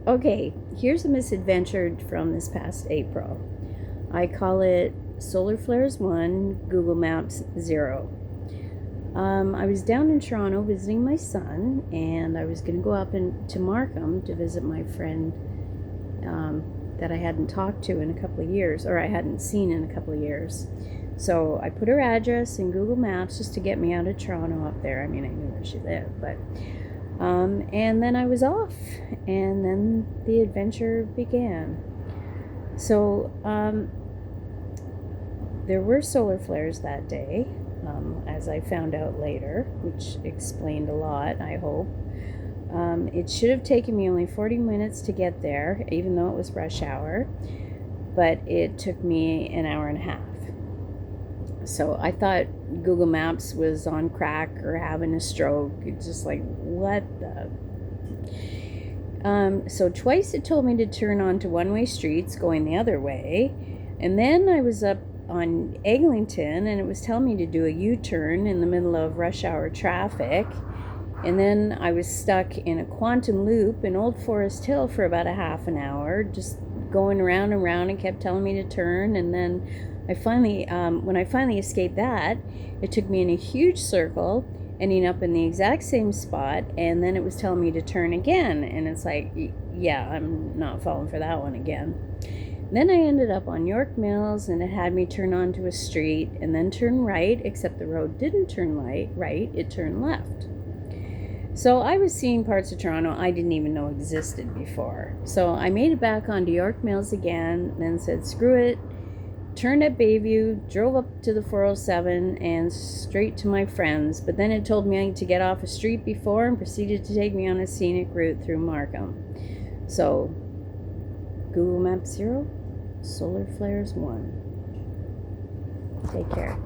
Okay, here's a misadventure from this past April. I call it Solar Flares 1, Google Maps 0. I was down in Toronto visiting my son, and I was going to go up to Markham to visit my friend that I hadn't talked to in a couple of years, or I hadn't seen in a couple of years. So I put her address in Google Maps just to get me out of Toronto up there. I mean, I knew where she lived, but and then I was off, and then the adventure began. So there were solar flares that day, as I found out later, which explained a lot, I hope. It should have taken me only 40 minutes to get there, even though it was rush hour, but it took me an hour and a half. So I thought Google Maps was on crack or having a stroke. It's just like, what the? So twice it told me to turn onto one-way streets going the other way. And then I was up on Eglinton and it was telling me to do a U-turn in the middle of rush hour traffic. And then I was stuck in a quantum loop in Old Forest Hill for about a half an hour, just going around and around, and kept telling me to turn. And then I finally, when I finally escaped that, it took me in a huge circle, ending up in the exact same spot, and then it was telling me to turn again. And it's like, yeah, I'm not falling for that one again. Then I ended up on York Mills, and it had me turn onto a street and then turn right, except the road didn't turn right, it turned left. So I was seeing parts of Toronto I didn't even know existed before. So I made it back onto York Mills again, then said screw it, turned at Bayview, drove up to the 407 and straight to my friends. But then it told me to get off a street before and proceeded to take me on a scenic route through Markham. So Google Maps 0, Solar Flares 1. Take care.